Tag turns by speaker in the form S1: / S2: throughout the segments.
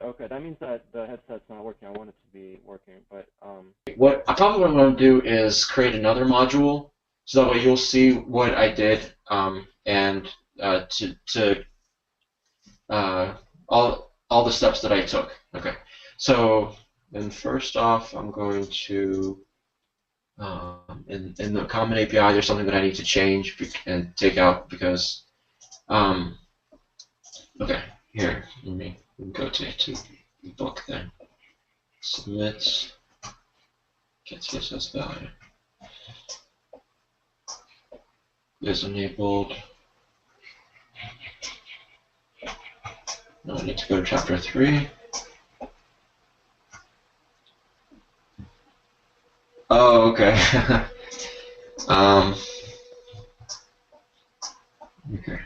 S1: Okay, that means that the headset's not working. I want it to be working, but
S2: What I'm going to do is create another module, so that way you'll see what I did, and to all the steps that I took. Okay, so then first off, I'm going to in the common API, there's something that I need to change and take out because okay, here let me go to the book then. Submit get CSS value is enabled. Now I need to go to chapter 3. Oh, okay. Okay.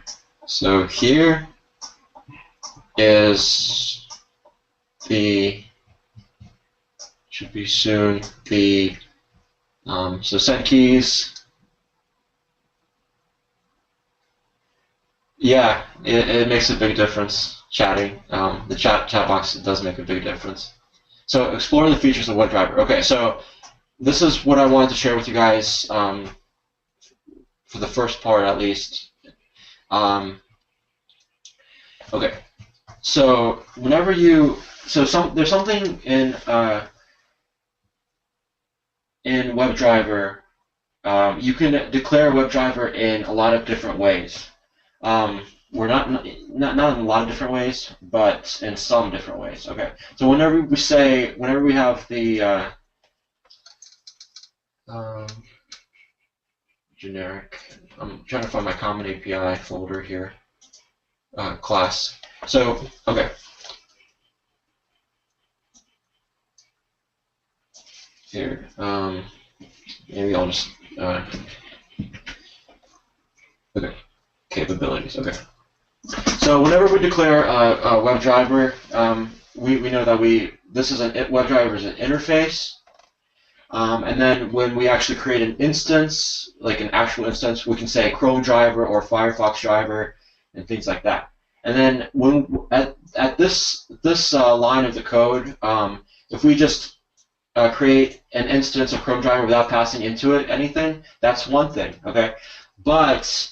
S2: So here is the should be soon the so set keys. Yeah, it makes a big difference. Chatting, the chat box does make a big difference. So explore the features of WebDriver. Okay, so this is what I wanted to share with you guys for the first part at least. Okay, so whenever you there's something in WebDriver. You can declare WebDriver in a lot of different ways. We're not in a lot of different ways, but in some different ways. Okay, so whenever we have the um, generic, I'm trying to find my common API folder here, class. So okay, here, maybe I'll just okay, capabilities. Okay. So whenever we declare a WebDriver, we know that this is WebDriver is an interface, and then when we actually create an instance, like an actual instance, we can say Chrome driver or Firefox driver and things like that. And then when at this line of the code, if we just create an instance of Chrome driver without passing into it anything, that's one thing. Okay, but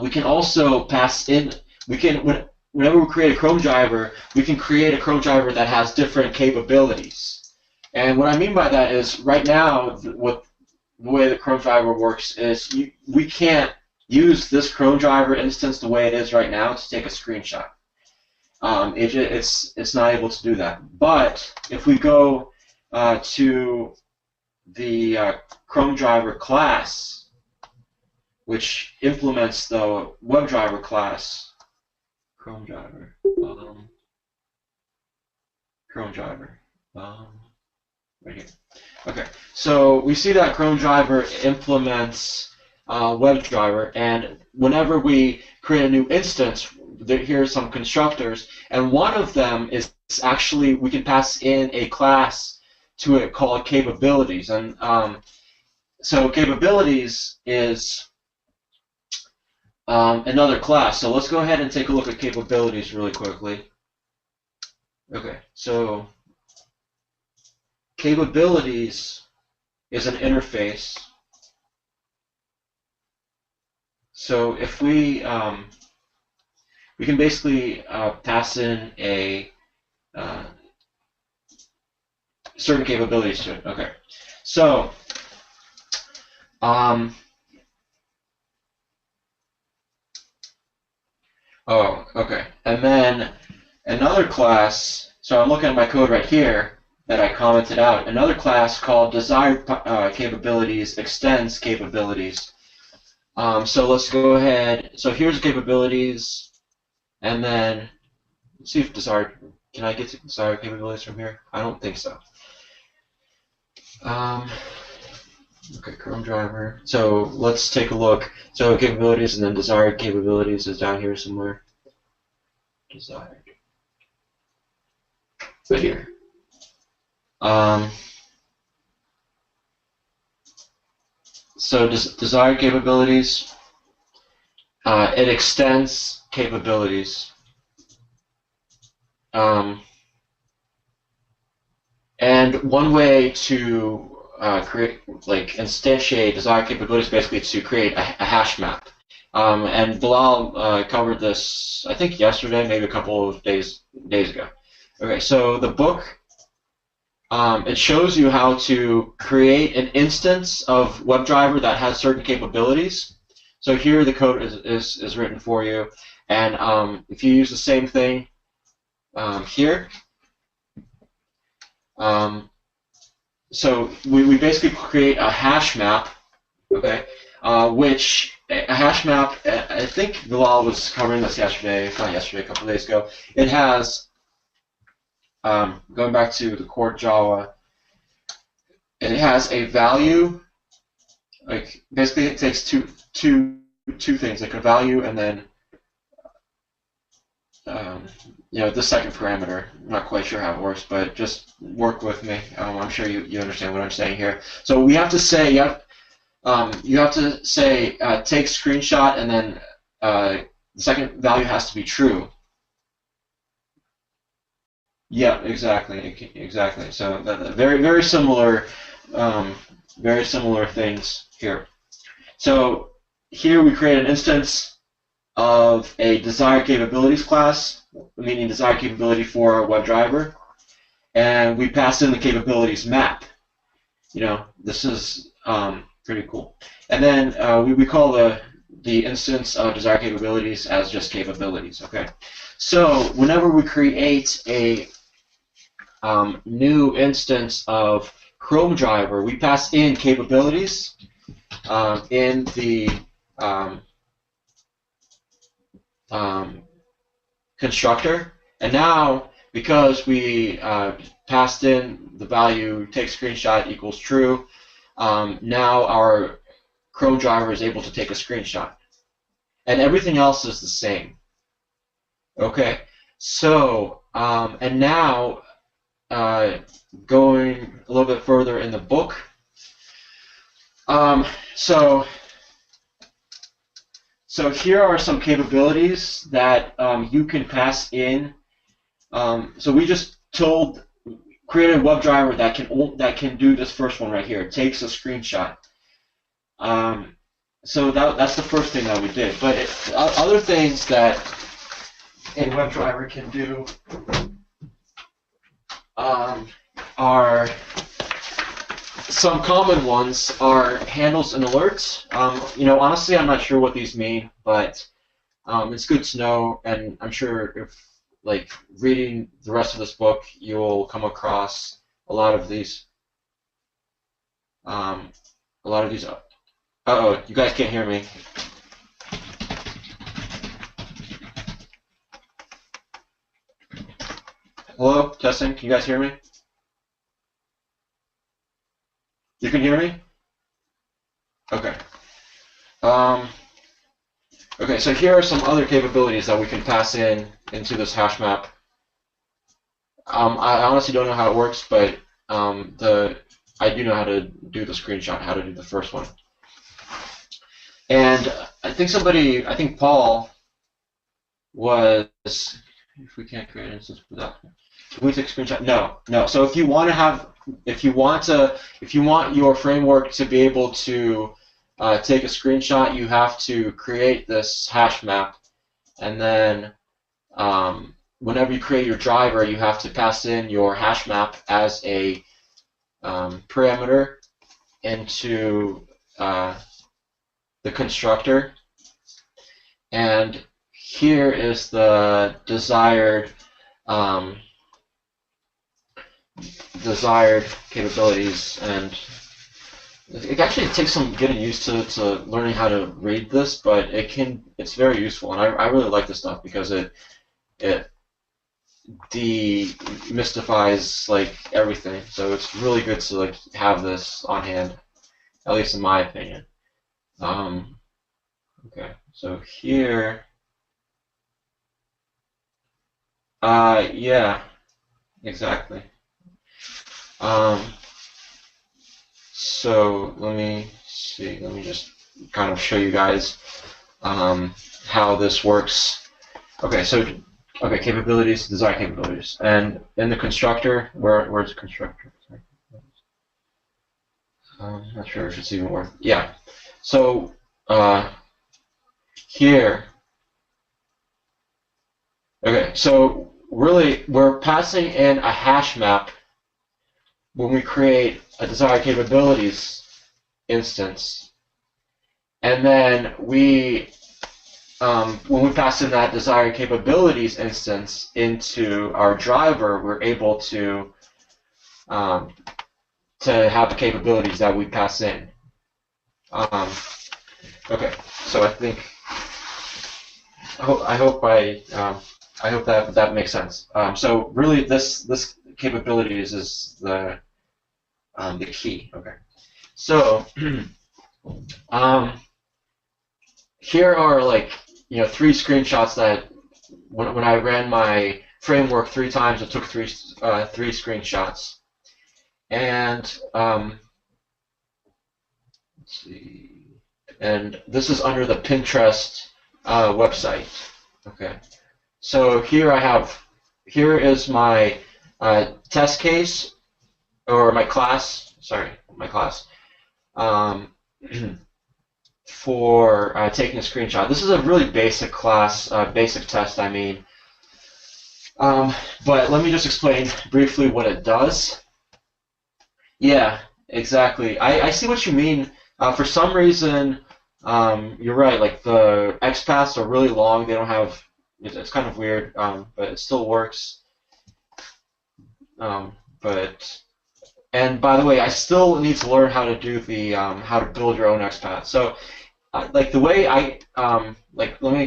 S2: we can also pass in. Whenever we create a Chrome driver, we can create a Chrome driver that has different capabilities. And what I mean by that is, right now, the way the Chrome driver works is we can't use this Chrome driver instance the way it is right now to take a screenshot. It's not able to do that. But if we go to the Chrome driver class, which implements the WebDriver class, Chrome driver, right here. Okay, so we see that Chrome driver implements WebDriver, and whenever we create a new instance, here are some constructors, and one of them is actually we can pass in a class to it called capabilities, and so capabilities is another class. So let's go ahead and take a look at capabilities really quickly. Okay, so capabilities is an interface. So if we can basically pass in a certain capabilities to it. Okay, so oh, okay. And then another class, so I'm looking at my code right here that I commented out, another class called desired capabilities extends capabilities. So let's go ahead, so here's capabilities, and then let's see if desired, can I get to desired capabilities from here? I don't think so. Okay, Chrome driver. So let's take a look. So capabilities and then desired capabilities is down here somewhere. Desired. Right here. So desired capabilities, it extends capabilities. and one way to create, like, instantiate desired capabilities, basically to create a hash map. And Bilal covered this, I think, yesterday, maybe a couple of days ago. Okay, so the book, it shows you how to create an instance of WebDriver that has certain capabilities. So here the code is written for you, and if you use the same thing here, so we basically create a hash map, okay, which a hash map, I think Bilal was covering this yesterday, if not yesterday, a couple of days ago. It has, going back to the core Java, it has a value, like basically it takes two things, like a value and then the second parameter. I'm not quite sure how it works, but just work with me. I'm sure you understand what I'm saying here. So we have to say you have to say take screenshot, and then the second value has to be true. Yeah, exactly. So very similar things here. So here we create an instance of a desired capabilities class, meaning desired capability for a WebDriver, and we pass in the capabilities map. This is pretty cool. And then we call the instance of desired capabilities as just capabilities. Okay. So whenever we create a new instance of Chrome driver, we pass in capabilities in the constructor, and now because we passed in the value take screenshot equals true, now our Chrome driver is able to take a screenshot, and everything else is the same. Okay, so and now going a little bit further in the book, so here are some capabilities that you can pass in. So we just created a WebDriver that can do this first one right here. It takes a screenshot. So that's the first thing that we did. But other things that a WebDriver can do are some common ones are handles and alerts. Honestly, I'm not sure what these mean, but it's good to know, and I'm sure if reading the rest of this book, you'll come across a lot of these. Uh-oh, you guys can't hear me. Hello, testing. Can you guys hear me? You can hear me? Okay. Okay, so here are some other capabilities that we can pass into this hash map. I honestly don't know how it works, but I do know how to do the screenshot, how to do the first one. And I think Paul was, if we can't create an instance without, can we take a screenshot? No. So if you want your framework to be able to take a screenshot, you have to create this hash map, and then whenever you create your driver, you have to pass in your hash map as a parameter into the constructor, and here is the desired capabilities, and it actually takes some getting used to learning how to read this, but it's very useful, and I really like this stuff because it demystifies everything. So it's really good to have this on hand, at least in my opinion. Okay, so here, yeah, exactly. So let me see. Let me just kind of show you guys how this works. Okay, so Okay, capabilities, design capabilities, and in the constructor, where's the constructor? Sorry. Not sure if it's even worth. Yeah. So here. Okay. So really, we're passing in a hash map when we create a desired capabilities instance, and then when we pass in that desired capabilities instance into our driver, we're able to have the capabilities that we pass in. Okay, so I think I hope that makes sense. So really, this capabilities is the key. Okay, so here are like 3 screenshots that when I ran my framework 3 times, it took three screenshots. And let's see. And this is under the Pinterest website. Okay. So here is my test case, or my class. Sorry, my class. For taking a screenshot. This is a really basic class, basic test, I mean. But let me just explain briefly what it does. Yeah, exactly. I see what you mean. For some reason, you're right. Like the XPaths are really long. They don't have. It's kind of weird, but it still works. And by the way, I still need to learn how to do the how to build your own XPath. So, like the way let me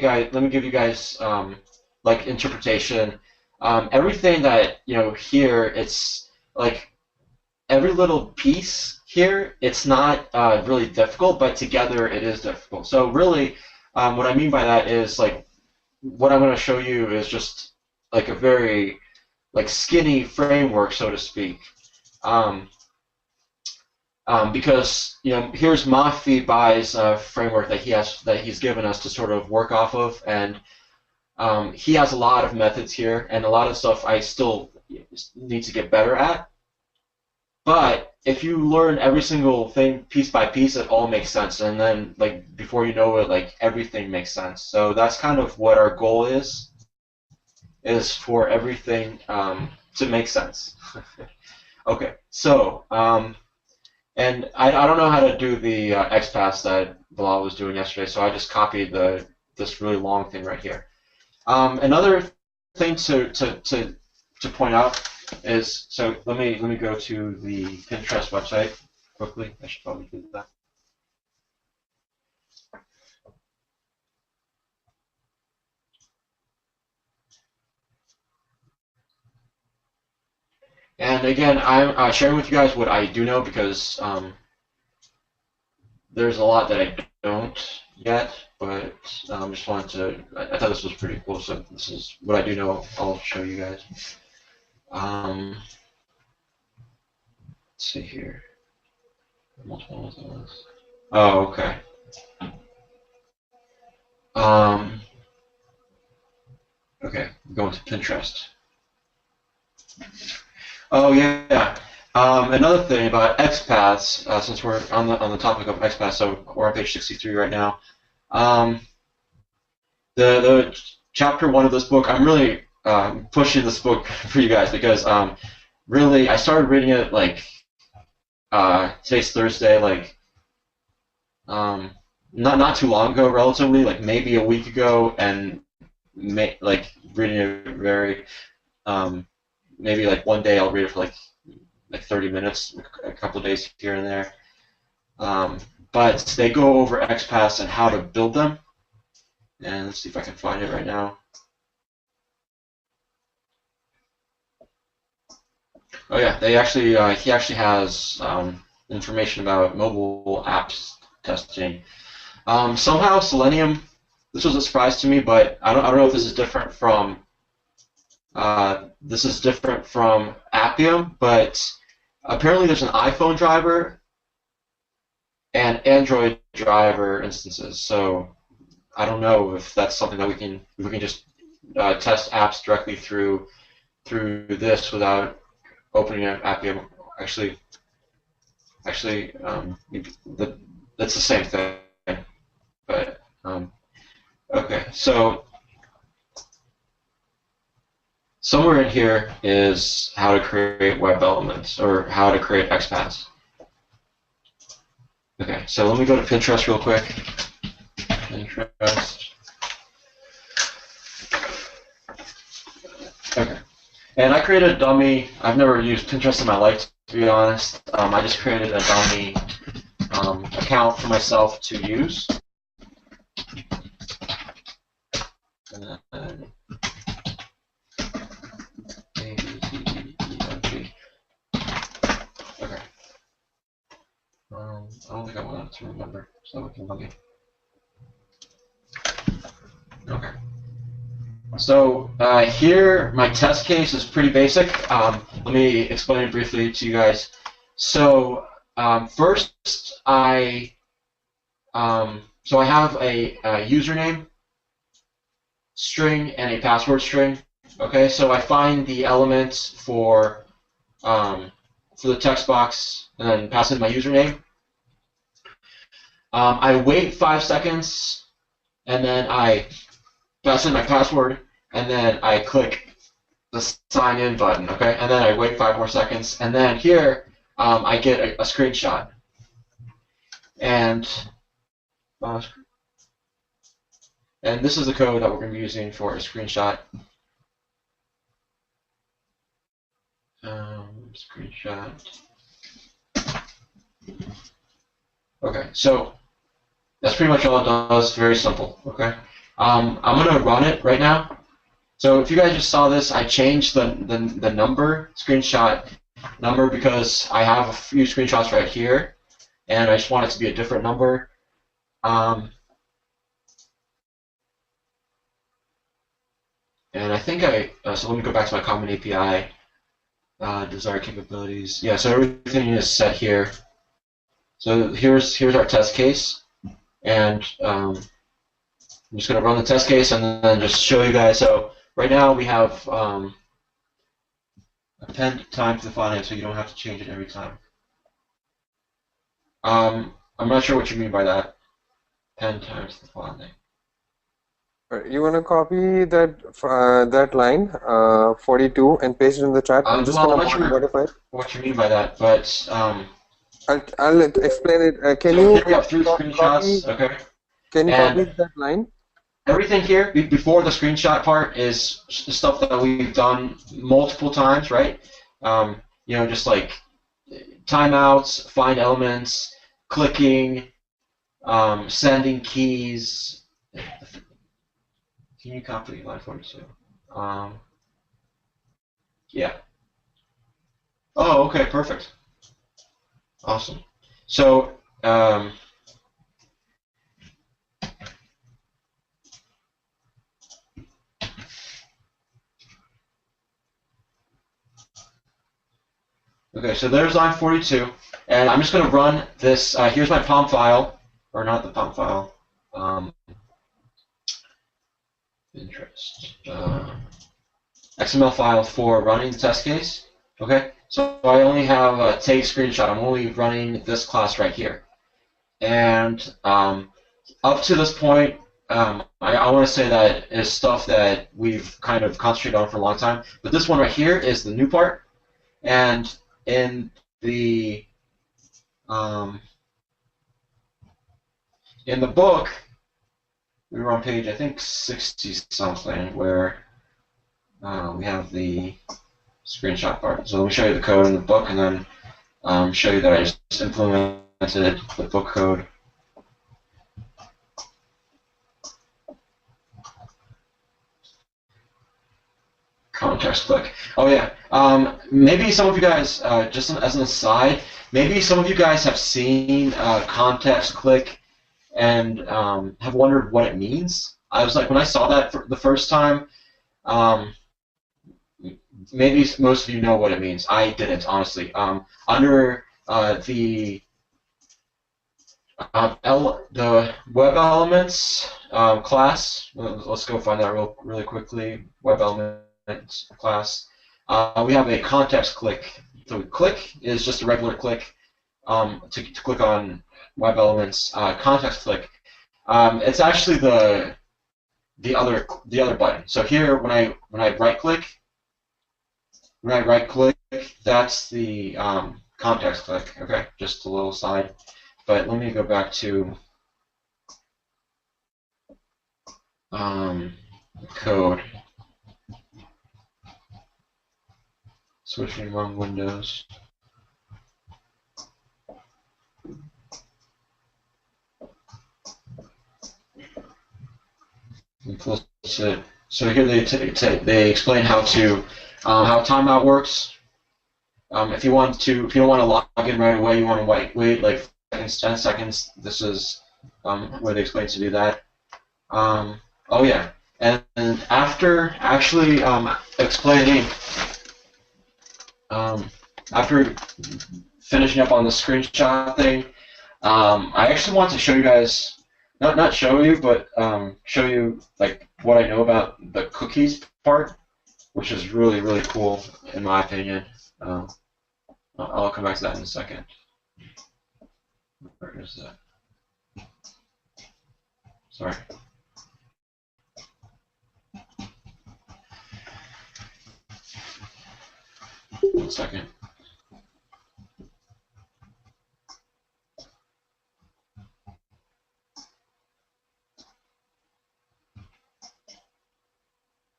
S2: give you guys like interpretation. Everything that here, it's like every little piece here, it's not really difficult, but together it is difficult. So really, what I mean by that is like what I'm going to show you is just like a very like skinny framework, so to speak. Because here's Mahfi Bai's framework that he's given us to sort of work off of, and he has a lot of methods here, and a lot of stuff I still need to get better at. But if you learn every single thing piece by piece, it all makes sense, and then like before you know it, like everything makes sense. So that's kind of what our goal is for everything to make sense. Okay, so and I don't know how to do the XPath that Bilal was doing yesterday, so I just copied this really long thing right here. Another thing to point out is, so let me go to the Pinterest website quickly. I should probably do that. And again, I'm sharing with you guys what I do know, because there's a lot that I don't yet, but just wanted to. I thought this was pretty cool, so this is what I do know. I'll show you guys. Let's see here. Oh, okay. Okay, I'm going to Pinterest. Oh yeah. Another thing about XPaths, since we're on the topic of XPaths, so we're on page 63 right now. The chapter 1 of this book, I'm really pushing this book for you guys, because really I started reading it like today's Thursday, like not too long ago, relatively, like maybe a week ago, and like reading it very maybe like one day I'll read it for like 30 minutes, a couple of days here and there. But they go over XPaths and how to build them. And let's see if I can find it right now. Oh yeah, he actually has information about mobile apps testing. Somehow Selenium, this was a surprise to me, but I don't know if this is different from Appium, but apparently there's an iPhone driver and Android driver instances. So I don't know if that's something that we can just test apps directly through this without opening an app. Actually, that's the same thing. But okay, so somewhere in here is how to create web elements or how to create XPaths. Okay, so let me go to Pinterest real quick. Pinterest. Okay. And I created a dummy. I've never used Pinterest in my life, to be honest. I just created a dummy account for myself to use. And then A, B, C, D, E, F, G. Okay. I don't think I want to remember, so we can log in. Okay. So here, my test case is pretty basic. Let me explain it briefly to you guys. So first, I have a username string and a password string. Okay, so I find the elements for the text box and then pass in my username. I wait 5 seconds and then I pass in my password, and then I click the sign in button, okay? And then I wait 5 more seconds, and then here I get a screenshot. And this is the code that we're going to be using for a screenshot. Screenshot. Okay, so that's pretty much all it does. Very simple, okay? I'm going to run it right now. So if you guys just saw this, I changed the number, screenshot number, because I have a few screenshots right here, and I just want it to be a different number. And I think so let me go back to my common API, desired capabilities. Yeah, so everything is set here. So here's our test case, and I'm just going to run the test case and then just show you guys. So right now we have append time to the file name, so you don't have to change it every time. I'm not sure what you mean by that. Append time to the file name.
S3: You want to copy that line 42 and paste it in the chat? I'm just
S2: well,
S3: going to modify it.
S2: What you mean by that, but
S3: I'll explain it. Can
S2: so
S3: you
S2: here we have 3 screenshots? Okay.
S3: Can you copy that line?
S2: Everything here before the screenshot part is stuff that we've done multiple times, right? You know, just like timeouts, find elements, clicking, sending keys. Can you copy line 42? Yeah. Oh, okay, perfect. Awesome. So, okay, so there's line 42, and I'm just going to run this. Here's my POM file, or not the POM file. Interest. XML file for running the test case. Okay, so I only have a take screenshot. I'm only running this class right here, and up to this point, I want to say that is stuff that we've kind of concentrated on for a long time. But this one right here is the new part, and in the book, we were on page, I think, 60 something, where we have the screenshot part. So let me show you the code in the book, and then show you that I just implemented the book code. Context click. Oh yeah. Maybe some of you guys, just as an aside, maybe some of you guys have seen context click and have wondered what it means. I was like, when I saw that for the first time, maybe most of you know what it means. I didn't, honestly. Under the The web elements class. Let's go find that really quickly. Web elements class. We have a context click. So click is just a regular click to click on web elements. Context click. It's actually the other button. So here, when I right click, that's the context click. Okay, just a little side. But let me go back to code. Switching among windows. Implicit. So here they explain how timeout works. If you don't want to log in right away, you want to wait like 10 seconds. This is where they explain to do that. Oh yeah, and after actually explaining, after finishing up on the screenshot thing, I actually want to show you guys, not show you, but show you like what I know about the cookies part, which is really, really cool in my opinion. I'll come back to that in a second. Where is that? Sorry. One second.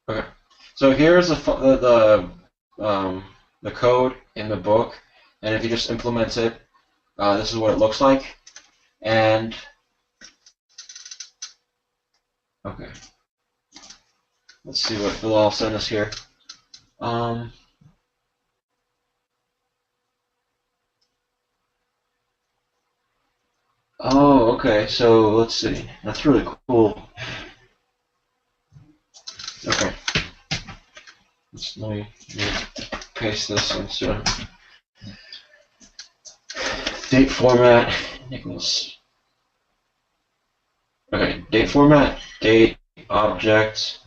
S2: Okay. So here's the code in the book, and if you just implement it, this is what it looks like. And okay, let's see what Bilal sent us here. Oh, okay. So let's see. That's really cool. Okay. Let me paste this into date format. Nicholas. Okay, date format, date, object.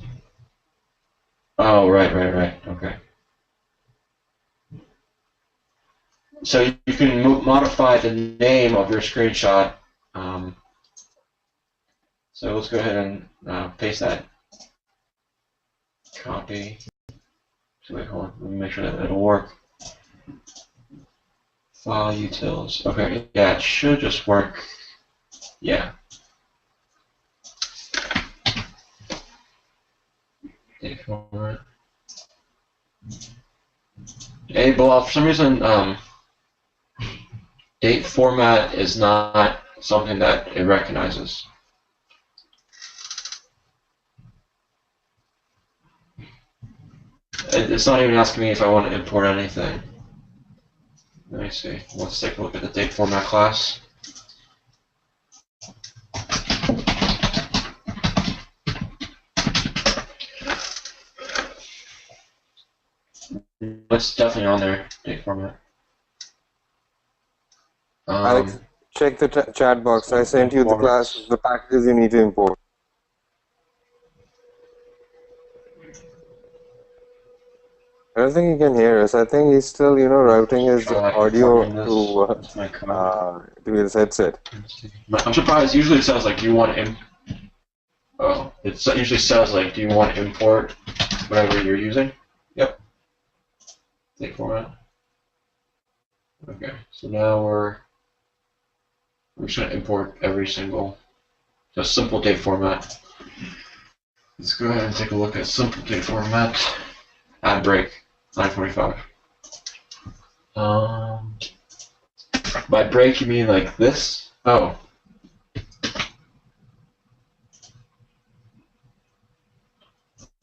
S2: Oh, right. Okay. So you can modify the name of your screenshot. So let's go ahead and paste that. Copy. So wait, hold on. Let me make sure that it'll work. File utils. Okay, yeah, it should just work. Yeah. Date format. Hey, Bilal, for some reason, date format is not something that it recognizes. It's not even asking me if I want to import anything. Let me see. Let's take a look at the date format class. It's definitely on there, date format.
S3: Alex, check the chat box. I sent you the class, the packages you need to import. I don't think he can hear us. I think he's still, routing his audio to his headset.
S2: I'm surprised. Usually it says like, do you want to it usually says like, do you want to import whatever you're using? Yep. Date format. Okay. So now we're just going to import every single, just simple date format. Let's go ahead and take a look at simple date format. Add break. 9:45. By break you mean like this? Oh.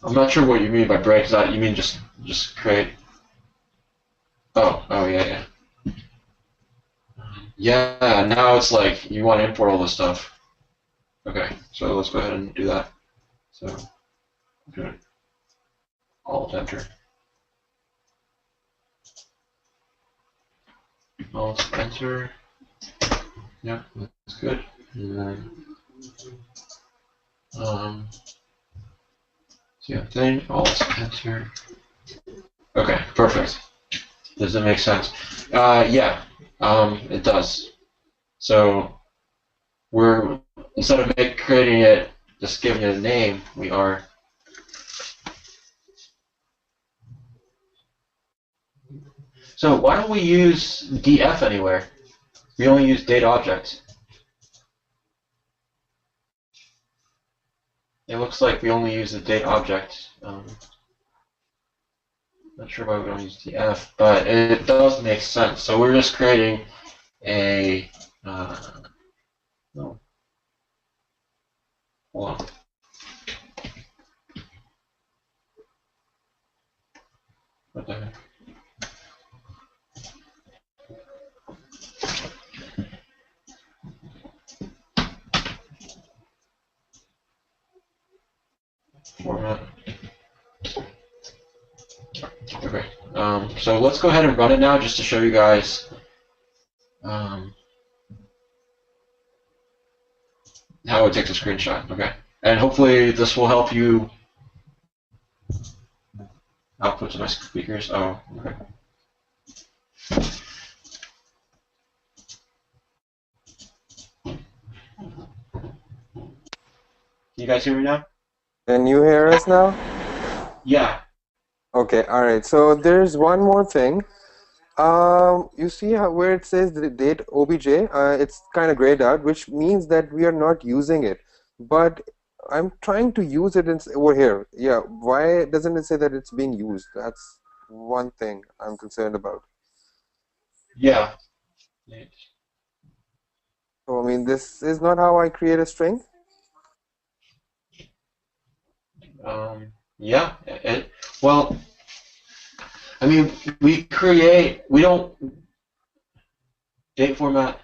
S2: I'm not sure what you mean by break. Is that you mean just create? Oh yeah. Yeah, now it's like you want to import all this stuff. Okay, so let's go ahead and do that. So, okay. Alt enter. Alt enter. Yeah, that's good. And then, same thing, Alt Enter. Okay, perfect. Does it make sense? Yeah, it does. So we're, instead of creating it, just giving it a name, we are. So why don't we use df anywhere? We only use date object. It looks like we only use the date object. Not sure why we don't use df, but it does make sense. So we're just creating a. No, hold on. What the heck? Format. Okay. So let's go ahead and run it now, just to show you guys how it takes a screenshot. Okay. And hopefully this will help you. Output to my speakers. Oh, okay. Can you guys hear me now?
S3: Can you hear us now?
S2: Yeah.
S3: Okay, all right. So there's one more thing. You see how where it says the date obj, it's kind of grayed out, which means that we are not using it. But I'm trying to use it over here. Yeah, why doesn't it say that it's being used? That's one thing I'm concerned about.
S2: Yeah.
S3: So I mean, this is not how I create a string.
S2: Yeah. Well, I mean, we don't date format.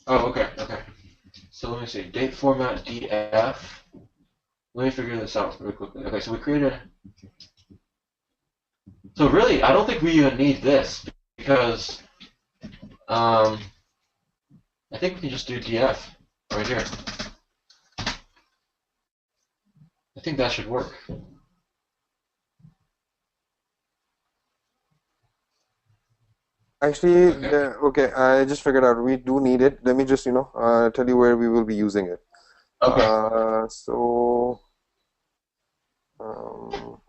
S2: Oh, okay, okay. So let me see, date format df. Let me figure this out really quickly. Okay, so we created. So really, I don't think we even need this because I think we can just do df right here. I think that should work.
S3: Actually,
S2: Okay.
S3: okay, I just figured out we do need it. Let me just, tell you where we will be using it.
S2: Okay.
S3: So, um,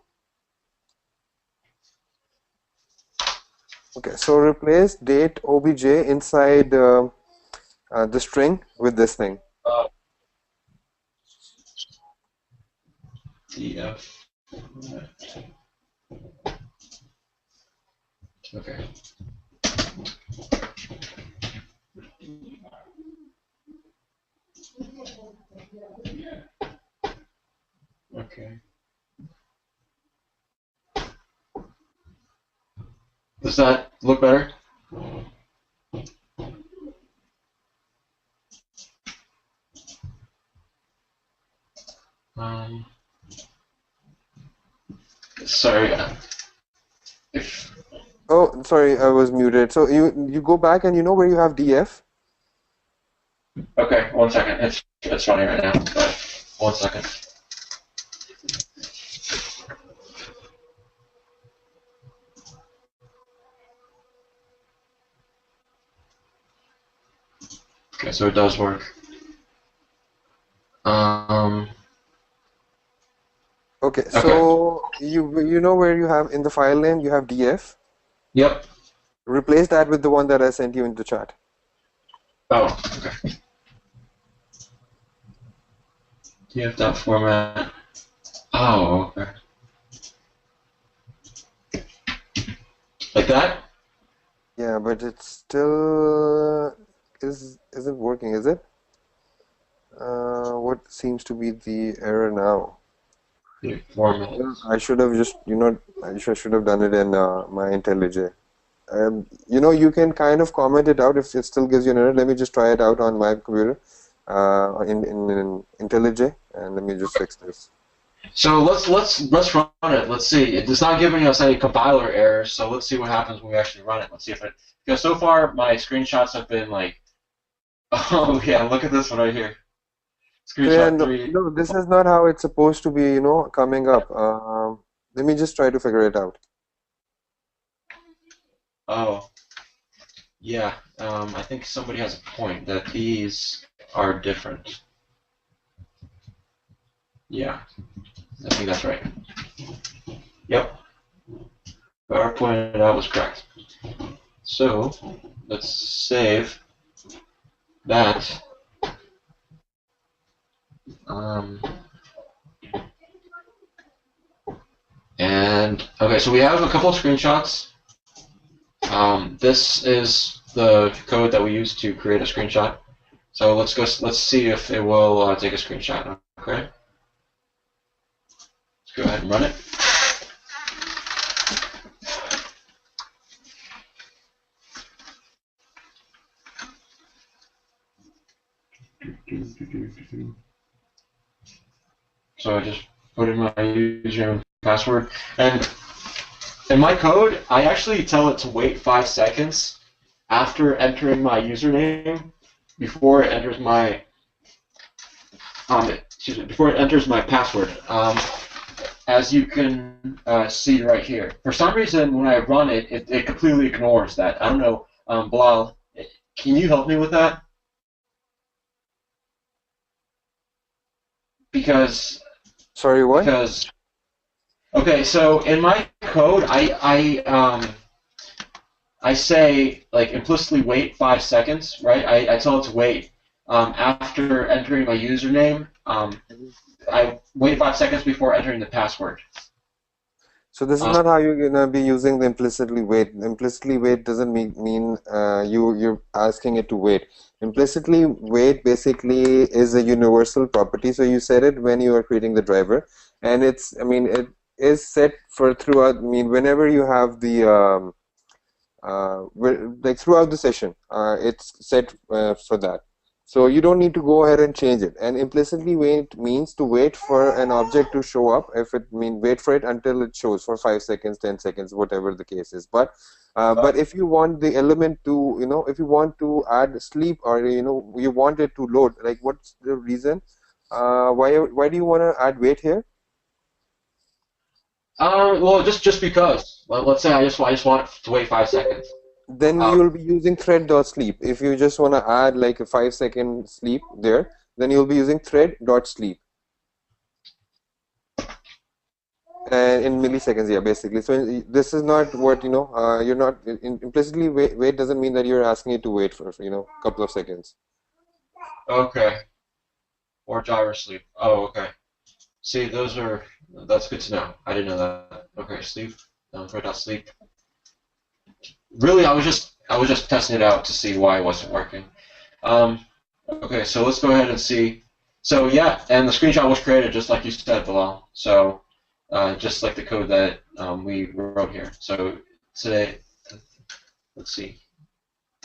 S3: okay, so replace date obj inside the string with this thing.
S2: df. Okay. Okay. Does that look better? Um, sorry. If
S3: Oh, sorry, I was muted. So you go back and you know where you have df?
S2: okay, 1 second. It's running right now. But 1 second. Okay, so it does work.
S3: Okay,
S2: Okay.
S3: so you know where you have in the file name you have df.
S2: Yep.
S3: Replace that with the one that I sent you in the chat.
S2: Oh, okay. df format. Oh, okay. Like that?
S3: Yeah, but it's still isn't working, is it? What seems to be the error now?
S2: df format.
S3: I should have just, I should have done it in my IntelliJ. You can kind of comment it out if it still gives you an error. Let me just try it out on my computer in IntelliJ, and let me just fix this.
S2: So let's run it. Let's see. It's not giving us any compiler errors, so let's see what happens when we actually run it. Let's see if it. Because so far my screenshots have been like Oh yeah, look at this one right here.
S3: So yeah,
S2: Screenshot
S3: no,
S2: 3.
S3: no, this is not how it's supposed to be, coming up. Let me just try to figure it out.
S2: Oh, yeah. I think somebody has a point that these are different. Yeah, I think that's right. Yep. Whoever pointed it out was correct. So let's save that. Um, and okay, so we have a couple of screenshots. This is the code that we use to create a screenshot. So let's go. Let's see if it will take a screenshot. Okay. Let's go ahead and run it. So I just put in my username and password, and in my code, I actually tell it to wait 5 seconds after entering my username before it enters my before it enters my password. As you can see right here. For some reason, when I run it, it completely ignores that. I don't know, Bilal, can you help me with that? Because
S3: Sorry, what?
S2: because okay, so in my code, I say like implicitly wait 5 seconds, right? I tell it to wait after entering my username. I wait 5 seconds before entering the password.
S3: So this is
S2: Uh,
S3: not how you're gonna be using the implicitly wait. Implicitly wait doesn't mean you're asking it to wait. Implicitly wait basically is a universal property. So you set it when you are creating the driver, and it is set for throughout. I mean, whenever you have the like throughout the session, it's set for that. So you don't need to go ahead and change it. And implicitly wait means to wait for an object to show up. If it mean wait for it until it shows for 5 seconds, 10 seconds, whatever the case is. But if you want the element to, if you want to add sleep, or you want it to load, like what's the reason? Why do you want to add wait here?
S2: well, just because. Let's say I just want to wait 5 seconds.
S3: Then
S2: Um,
S3: you'll be using thread.sleep. If you just want to add like a 5 second sleep there, then you'll be using thread.sleep. And in milliseconds, yeah, basically. So this is not what, you're not implicitly wait doesn't mean that you're asking it to wait for, a couple of seconds.
S2: okay. Or gyro sleep. Oh, okay. See, that's good to know. I didn't know that. Okay, sleep. Sleep. Really, I was just testing it out to see why it wasn't working. Um, okay, so let's go ahead and see. So yeah, and the screenshot was created just like you said, Bilal. So just like the code that we wrote here. So today, let's see,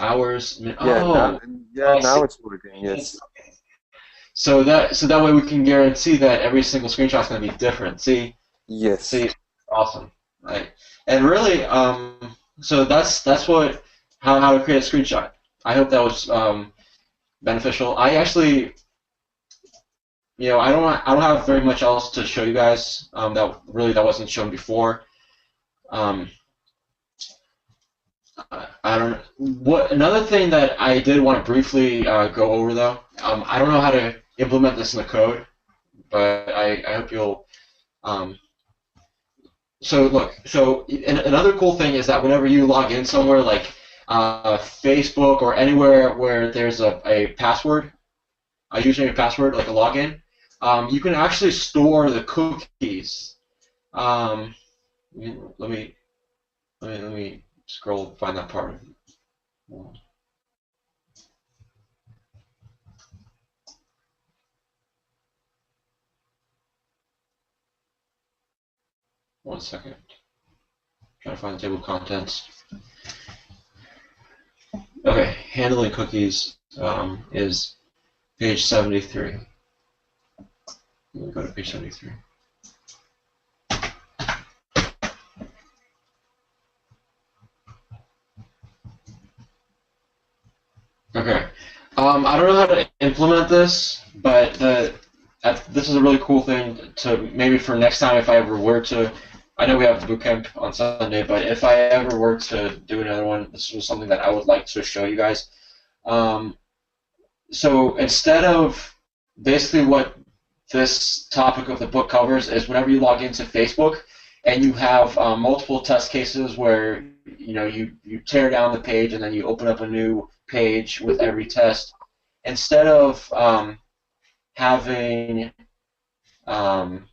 S2: hours.
S3: Yeah, now,
S2: Oh,
S3: yeah,
S2: I see.
S3: now it's working. Yes.
S2: So that way we can guarantee that every single screenshot is going to be different.
S3: Yes.
S2: See, awesome, right? And really, so that's what how to create a screenshot. I hope that was beneficial. I actually, I don't have very much else to show you guys. That wasn't shown before. Um, I don't. What another thing that I did want to briefly go over though. I don't know how to implement this in the code, but I hope you'll. Um, so look. So another cool thing is that whenever you log in somewhere like Facebook or anywhere where there's a password, a username and password, like a login, you can actually store the cookies. Um, let me let me scroll find that part. One second. Trying to find the table of contents. Okay, handling cookies is page 73. Let me go to page 73. Okay. I don't know how to implement this, but this is a really cool thing to maybe for next time if I ever were to. I know we have boot camp on Sunday, but if I ever were to do another one, this was something that I would like to show you guys. Um, so instead of basically what this topic of the book covers is whenever you log into Facebook and you have multiple test cases where you tear down the page and then you open up a new page with every test, instead of having um,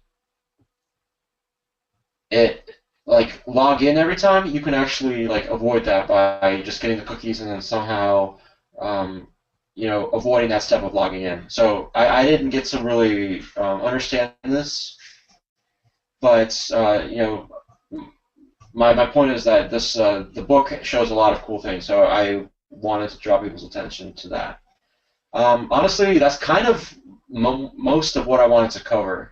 S2: it like log in every time, you can actually like avoid that by just getting the cookies and then somehow avoiding that step of logging in. So I didn't get to really understand this, but my point is that this the book shows a lot of cool things, so I wanted to draw people's attention to that. Honestly, that's kind of most of what I wanted to cover.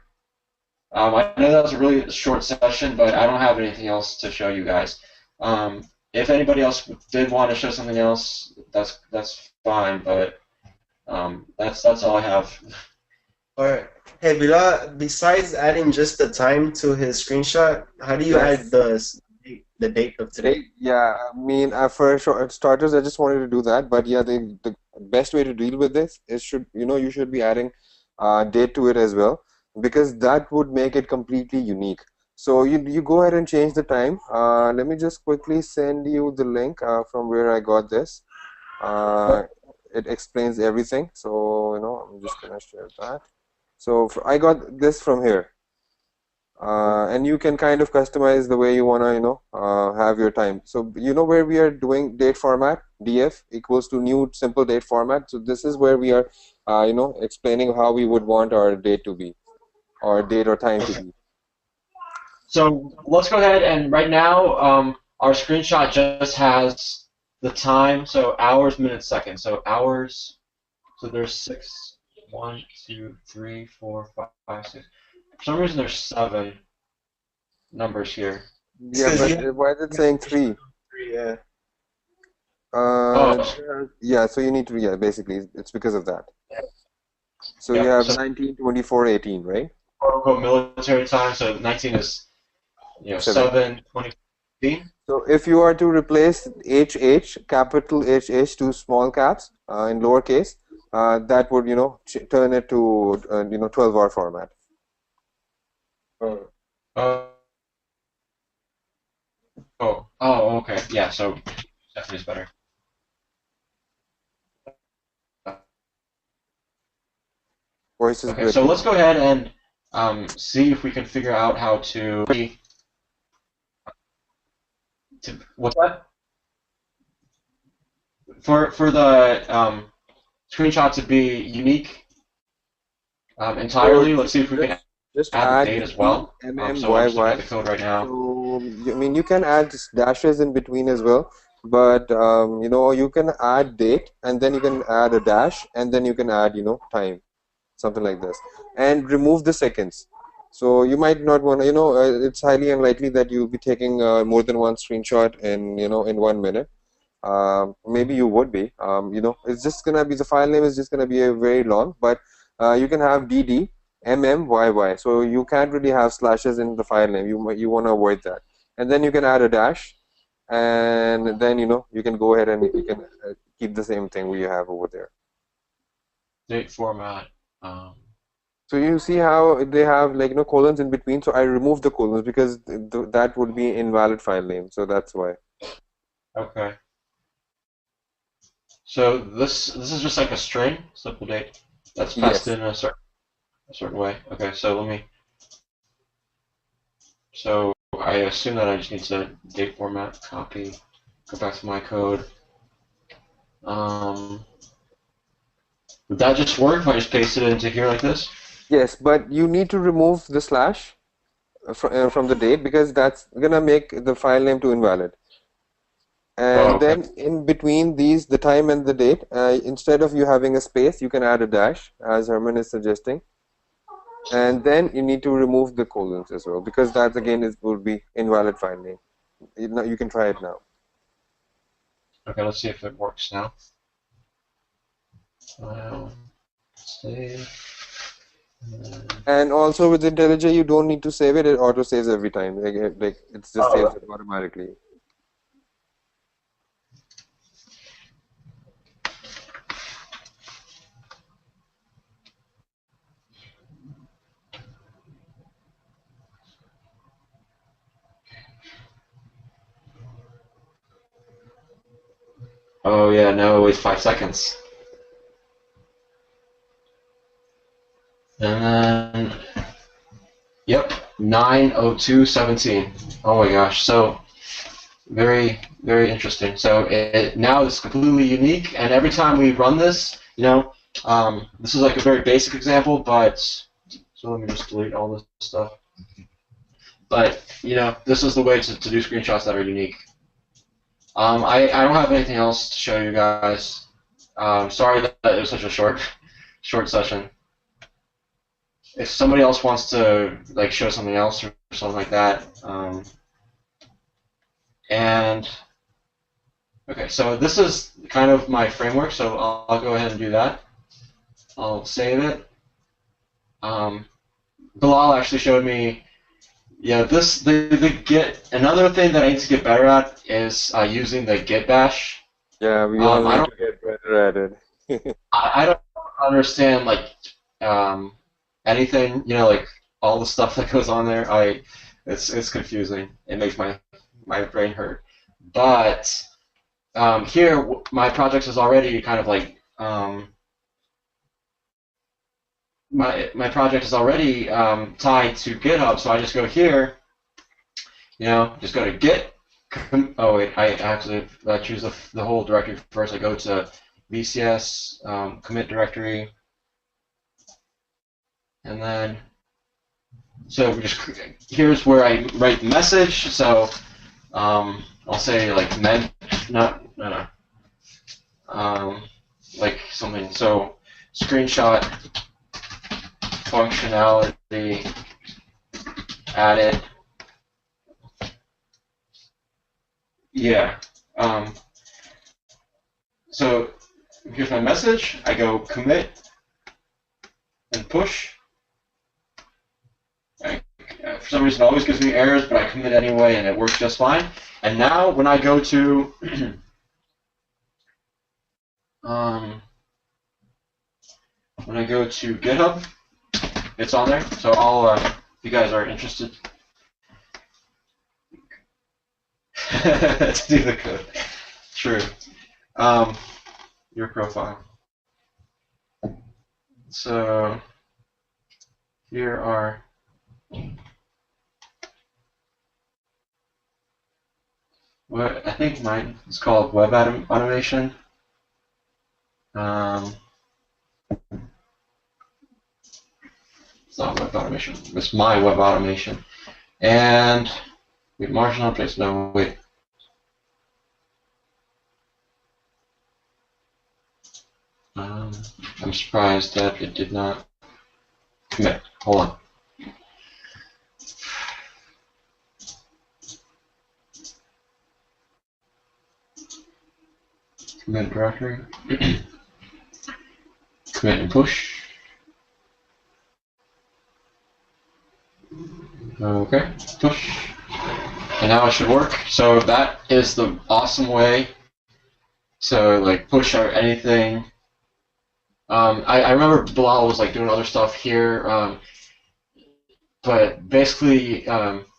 S2: I know that was a really short session, but I don't have anything else to show you guys. If anybody else did want to show something else, that's fine, but that's all I have.
S4: Alright. Hey, Bila, besides adding just the time to his screenshot, how do you
S3: Yes.
S4: add the date of today?
S3: Yeah, I mean, for starters, I just wanted to do that, but yeah, the best way to deal with this is you should be adding date to it as well, because that would make it completely unique. So you go ahead and change the time. Let me just quickly send you the link from where I got this. It explains everything. So I'm just gonna share that. So I got this from here. And you can kind of customize the way you want to have your time. So where we are doing date format, df equals to new simple date format. So this is where we are explaining how we would want our date to be, or date or time to be.
S2: So let's go ahead and right now our screenshot just has the time, so hours, minutes, seconds. So hours, so there's 6, 1, 2, 3, 4, 5, 6. For some reason there's 7 numbers here.
S3: Yeah, but why is it saying 3?
S4: Yeah.
S3: Yeah, so you need to, yeah, basically it's because of that. So
S2: Yeah,
S3: you have
S2: so
S3: 19, 24, 18, right?
S2: quote-unquote military time, so 19 is 7, 20, 15.
S3: So if you are to replace HH, capital HH to small caps in lowercase, that would turn it to 12-hour format.
S2: Okay, yeah, so definitely is better.
S3: Voice is
S2: Okay, so let's go ahead and see if we can figure out how to what's that? For the screenshot to be unique entirely, let's see if we can
S3: just
S2: add the date as well. So I'm just looking at the code right now.
S3: So I mean, you can add dashes in between as well, but you can add date and then you can add a dash and then you can add time, something like this, and remove the seconds. So you might not want to, it's highly unlikely that you'll be taking more than one screenshot in 1 minute. Maybe you would be. It's just gonna be, the file name is just gonna be a very long, but you can have dd mmyy. So you can't really have slashes in the file name. You want to avoid that, and then you can add a dash, and then you can go ahead and you can keep the same thing we have over there.
S2: Date format.
S3: So you see how they have like colons in between. So I removed the colons because that would be invalid file name. So that's why.
S2: Okay. So this is just like a string, simple date, that's passed in a certain way. Okay, so let me. So I assume that I just need to date format, copy, go back to my code. Would that just work if I just paste it into here like this?
S3: Yes, but you need to remove the slash from the date because that's gonna make the file name to invalid. And then in between these, the time and the date, instead of you having a space, you can add a dash, as Herman is suggesting. And then you need to remove the colons as well, because that again will be invalid file name. You can try it now.
S2: Okay, let's see if it works now. File, save.
S3: And also with IntelliJ, you don't need to save it; it auto saves every time. Like it just
S4: Oh,
S3: saves it automatically.
S2: Oh yeah, no, wait 5 seconds. And then, yep, 9:02:17. Oh my gosh, so very, very interesting. So now it's completely unique, and every time we run this, this is like a very basic example, but, so let me just delete all this stuff. But, this is the way to do screenshots that are unique. I don't have anything else to show you guys. Sorry that it was such a short session. If somebody else wants to like show something else or something like that, and okay, so this is kind of my framework, so I'll go ahead and do that. I'll save it. Bilal actually showed me, the Git. Another thing that I need to get better at is using the Git bash.
S3: Yeah, we all need to get better at it.
S2: I don't understand anything, like all the stuff that goes on there. It's confusing. It makes my brain hurt. But here, my project is already kind of like my project is already tied to GitHub, so I just go here. Just go to Git. Oh wait, I actually choose the whole directory first. I go to VCS commit directory, and then here's where I write the message. So I'll say like like something. So screenshot functionality added. Yeah. So here's my message. I go commit and push. For some reason, it always gives me errors, but I commit anyway, and it works just fine. And now, when I go to GitHub, it's on there. So if you guys are interested, to do the code. True. Your profile. So here are what I think mine is called web automation. It's not web automation. It's my web automation. And wait, marginal updates. No, wait. I'm surprised that it did not commit. Hold on. Commit directory. Commit and push. Okay, push. And now it should work. So that is the awesome way to like push or anything. I remember Bilal was like doing other stuff here, but basically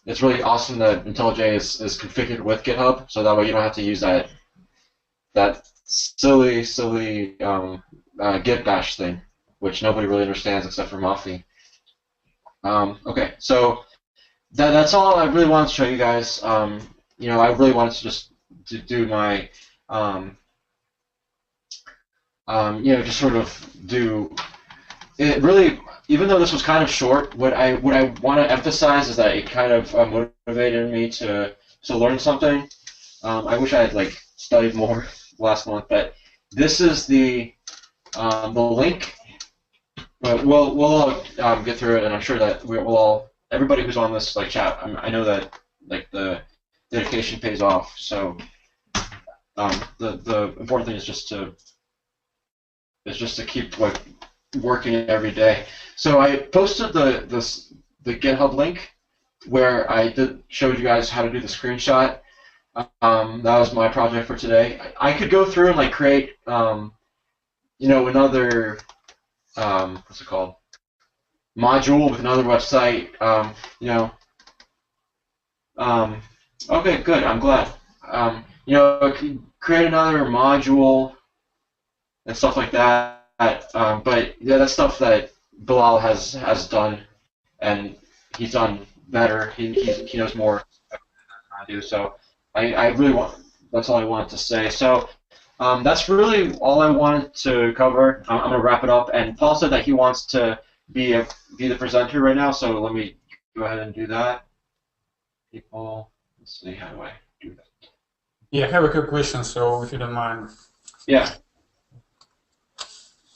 S2: it's really awesome that IntelliJ is configured with GitHub, so that way you don't have to use that silly Git bash thing, which nobody really understands except for Moffy. Okay, so that's all I really wanted to show you guys. I really wanted to just do my just sort of do it. Really, even though this was kind of short, what I want to emphasize is that it kind of motivated me to learn something. I wish I had like studied more last month, but this is the link. But we'll all get through it, and I'm sure that we'll all, everybody who's on this like chat, I know that like the dedication pays off. So the important thing is just to is just to keep like working it every day. So I posted the GitHub link where I showed you guys how to do the screenshot. That was my project for today. I could go through and like create another what's it called, module with another website. Okay, good. I'm glad. Create another module and stuff like that. But yeah, that's stuff that Bilal has done, and he's done better. He knows more than I do. So I really want. That's all I wanted to say. So that's really all I wanted to cover. I'm gonna wrap it up. And Paul said that he wants to be the presenter right now. So let me go ahead and do that. People, let's see, how do I do that?
S5: Yeah, I have a quick question, so if you don't mind.
S2: Yeah.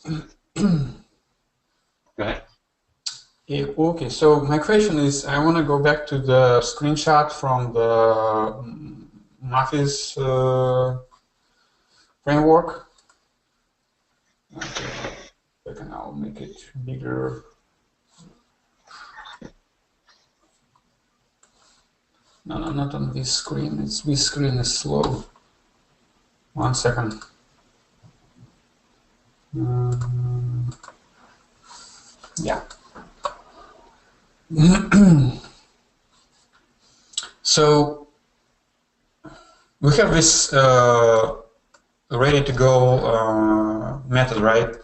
S2: Go ahead.
S5: Yeah, okay, so my question is, I want to go back to the screenshot from the Mathis framework. Okay, second, I'll make it bigger. No, not on this screen. This screen is slow. 1 second. Yeah. So we have this ready to go method, right?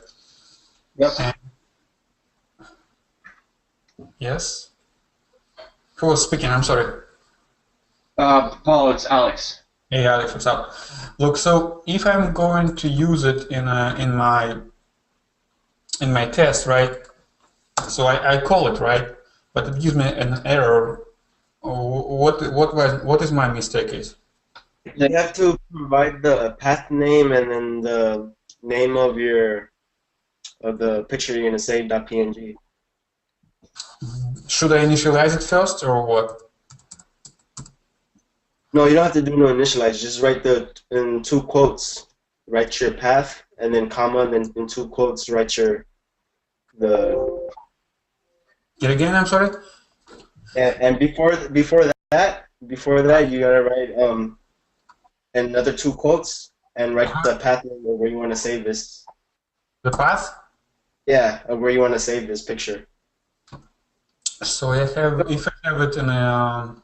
S2: Yep.
S5: And yes. Who was speaking? I'm sorry.
S2: Paul, it's Alex.
S5: Hey, Alex, what's up? Look, so if I'm going to use it in my test, right? So I call it, right? But it gives me an error. What is my mistake is?
S4: You have to provide the path name and then the name of the picture you're gonna save .png.
S5: Should I initialize it first or what?
S4: No, you don't have to do no initialize. Just write in 2 quotes, write your path, and then comma, then in 2 quotes, write the.
S5: Get again? I'm sorry.
S4: And before that, you gotta write another 2 quotes and write the path name of where you want to save this.
S5: The path?
S4: Yeah, of where you want to save this picture.
S5: So if I have it in a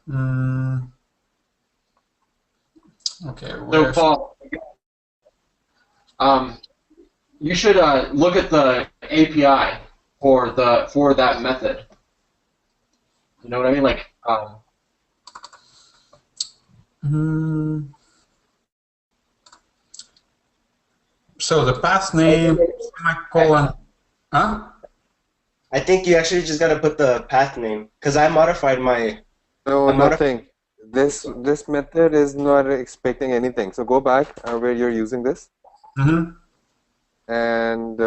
S5: okay.
S2: So Paul, you should look at the API for that method. You know what I mean? Like.
S5: So the path name, semicolon, huh?
S4: I think you actually just gotta put the path name because I modified my.
S3: No, nothing. This method is not expecting anything. So go back where you're using this, and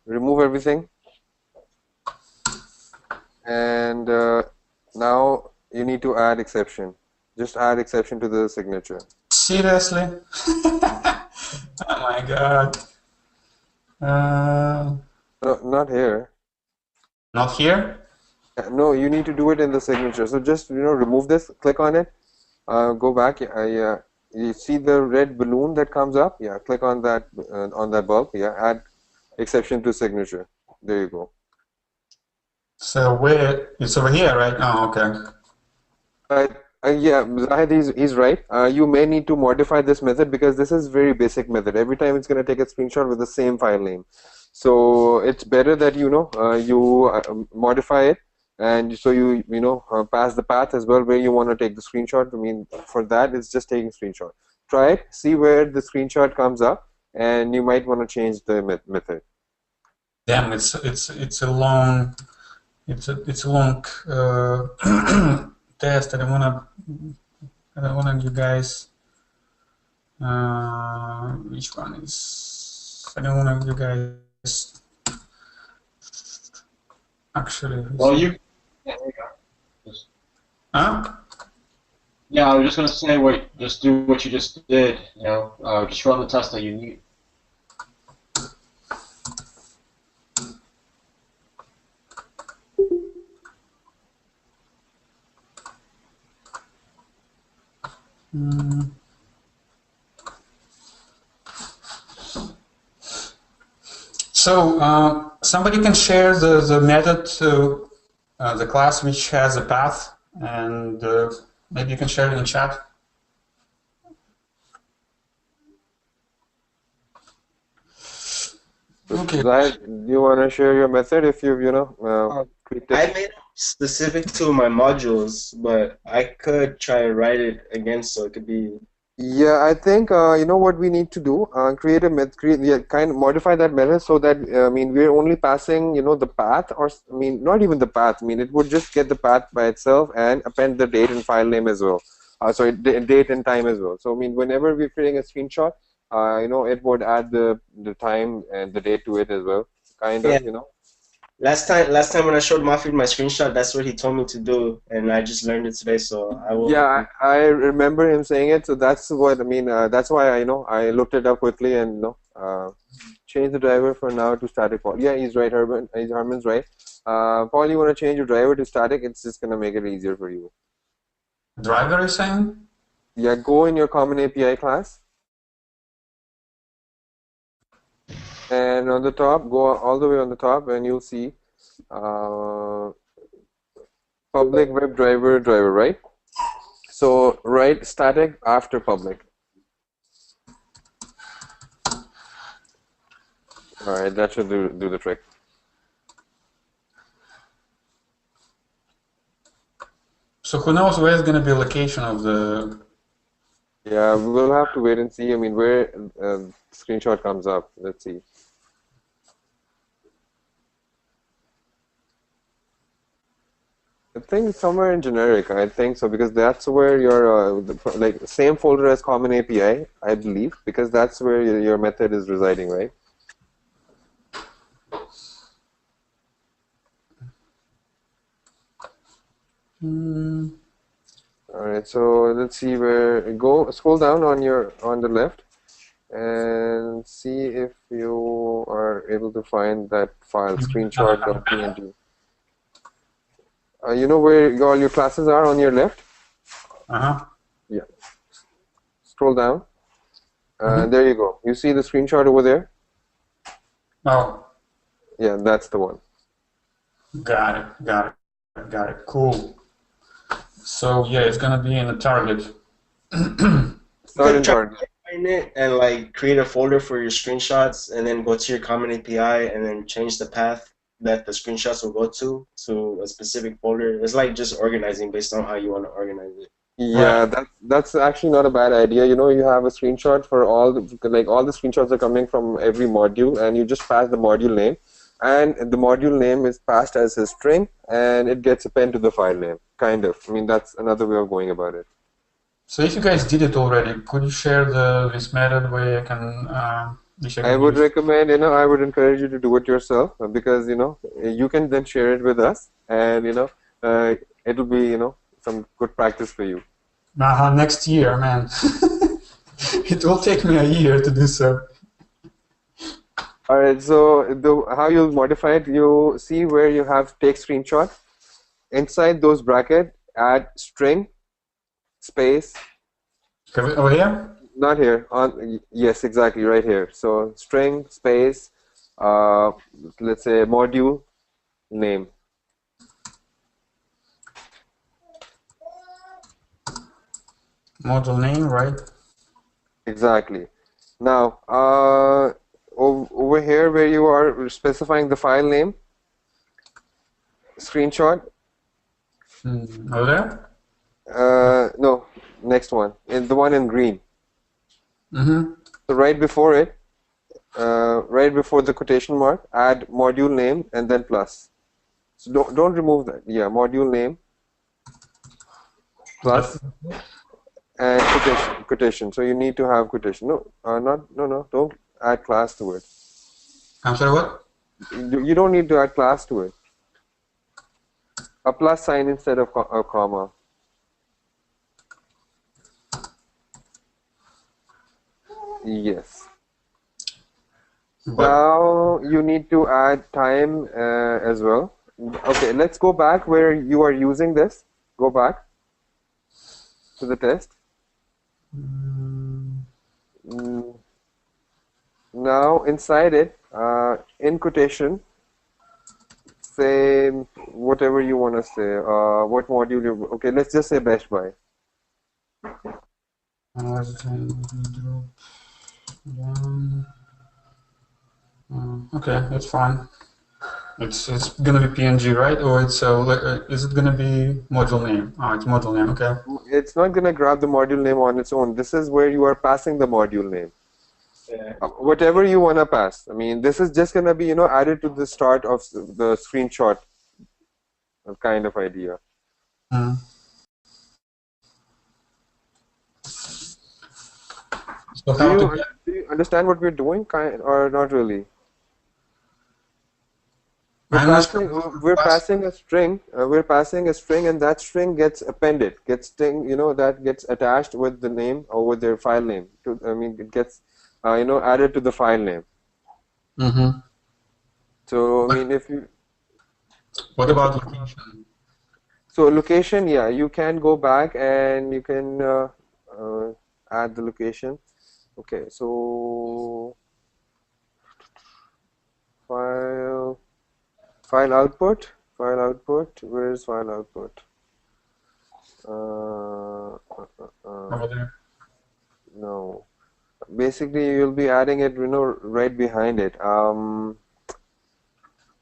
S3: remove everything. And now you need to add exception. Just add exception to the signature.
S5: Seriously? Oh my god.
S3: No, not here.
S5: Not here?
S3: No, you need to do it in the signature. So just remove this. Click on it. Go back. You see the red balloon that comes up? Yeah, click on that bulb. Yeah, add exception to signature. There you go.
S5: So where it's over here, right? Oh, okay.
S3: Yeah, Zahid, he's right. You may need to modify this method because this is very basic method. Every time it's going to take a screenshot with the same file name. So it's better that you modify it, and so you pass the path as well where you want to take the screenshot. I mean, for that it's just taking screenshot. Try it, see where the screenshot comes up, and you might want to change the method.
S5: Damn, it's a long test. I don't wanna you guys. Which one is? I don't wanna you guys. Actually.
S2: Well, you.
S5: Huh?
S2: Yeah, I was just gonna say, just do what you just did. Just run the test that you need.
S5: Mm. So somebody can share the method to the class which has a path, and maybe you can share it in chat. Okay.
S3: Zahid, do you want to share your method if you've, tweaked
S4: I
S3: it?
S4: made it specific to my modules, but I could try and write it again so it could be.
S3: Yeah, I think you know what we need to do. Create a method, kind of modify that method so that I mean we're only passing the path, or I mean not even the path. I mean it would just get the path by itself and append the date and file name as well. Sorry, date and time as well. So I mean whenever we're creating a screenshot, it would add the time and the date to it as well. Kind
S4: Yeah.
S3: of.
S4: Last time when I showed Mafid my screenshot, that's what he told me to do, and I just learned it today, so I will.
S3: Yeah, I remember him saying it, so that's what I mean. That's why I looked it up quickly and change the driver for now to static. Paul. Yeah, he's right, Herman's right. Paul, you want to change your driver to static? It's just gonna make it easier for you.
S5: Driver is saying?
S3: Yeah, go in your Common API class, and on the top, go all the way on the top, and you'll see public web driver, right? So write static after public. All right, that should do the trick.
S5: So who knows where is going to be location of the...
S3: Yeah, we'll have to wait and see. I mean, where screenshot comes up. Let's see. I think it's somewhere in generic. I think so because that's where your like same folder as Common API, I believe, because that's where your method is residing, right? All right, so let's see scroll down on the left and see if you are able to find that file screenshot.png. You know where all your classes are on your left? Yeah. Scroll down. There you go. You see the screenshot over there?
S5: Oh.
S3: Yeah, that's the one.
S5: Got it. Cool. So yeah, it's gonna be in the target.
S3: Start in target.
S4: Find it and like create a folder for your screenshots, and then go to your Common API, and then change the path that the screenshots will go to a specific folder. It's like just organizing based on how you want to organize it.
S3: Yeah, that's actually not a bad idea. You have a screenshot for all the screenshots are coming from every module, and you just pass the module name, and the module name is passed as a string, and it gets appended to the file name. Kind of. I mean, that's another way of going about it.
S5: So if you guys did it already, could you share this method where I can?
S3: I would recommend, I would encourage you to do it yourself because you can then share it with us, and it'll be some good practice for you.
S5: Next year, man. It will take me a year to do so.
S3: All right. So how you'll modify it? You see where you have take screenshot. Inside those brackets, add string, space.
S5: Over here?
S3: Not here. Yes, exactly, right here. So string, space, let's say module name.
S5: Module name, right?
S3: Exactly. Now, over here where you are specifying the file name, screenshot.
S5: Over there?
S3: No, next one. The one in green.
S5: So
S3: right before it, right before the quotation mark, add module name and then plus. So don't remove that. Yeah, module name plus and quotation. So you need to have quotation. No. Don't add class to it.
S5: I'm sorry, what?
S3: You don't need to add class to it. A plus sign instead of a comma. Yes. Now you need to add time as well. Okay, let's go back where you are using this. Go back to the test.
S5: Mm,
S3: Mm, Now inside it, in quotation, say whatever you want to say. What module you? Okay, let's just say Best Buy.
S5: drop down. Okay, that's fine. It's gonna be PNG, right? Or it's is it gonna be module name? Oh, it's module name. Okay.
S3: It's not gonna grab the module name on its own. This is where you are passing the module name.
S4: Yeah.
S3: Whatever you want to pass. I mean, this is just gonna be added to the start of the screenshot kind of idea.
S5: Mm. So
S3: Do
S5: how to
S3: you
S5: get?
S3: do you understand what we're doing, or not really? We're
S5: I
S3: passing
S5: understand.
S3: we're passing a string. We're passing a string, and that string gets appended, that gets attached with the name or with their file name. It gets added to the file name.
S5: Mm-hmm.
S3: So I
S5: But
S3: mean, if you
S5: what about location?
S3: so location, yeah, you can go back and you can add the location. Okay, so file file output. Where is file output?
S5: Over there.
S3: No. Basically, you'll be adding it, right behind it.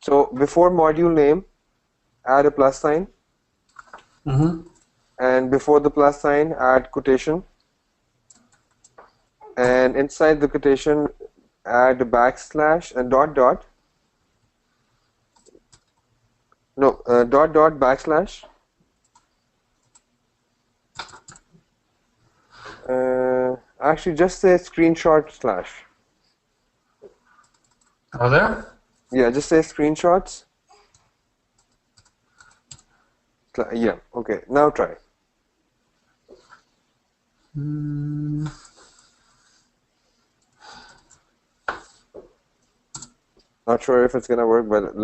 S3: So before module name, add a plus sign,
S5: Mm-hmm.
S3: and before the plus sign, add quotation, and inside the quotation, add a backslash and dot dot. No, dot dot backslash. Actually, just say screenshot slash.
S5: Over there.
S3: Yeah, just say screenshots. Yeah, okay. Now try.
S5: Mm.
S3: Not sure if it's gonna work, but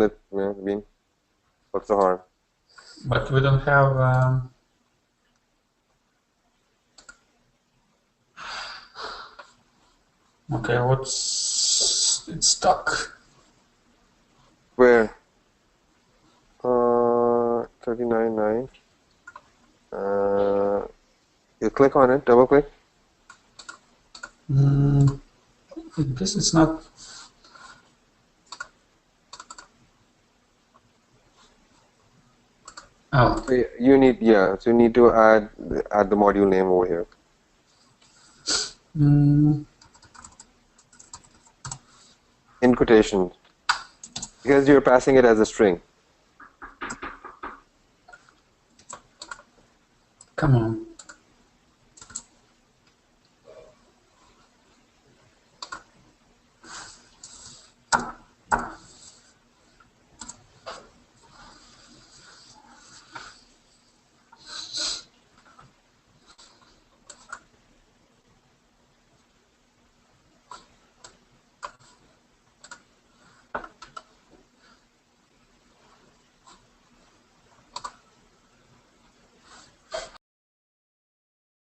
S3: what's the harm?
S5: But we don't have. Okay, it's stuck.
S3: Where? 39.9. You click on it, double click.
S5: I guess it's not. Oh,
S3: So you need to add the module name over here. In quotation, because you're passing it as a string.
S5: come on.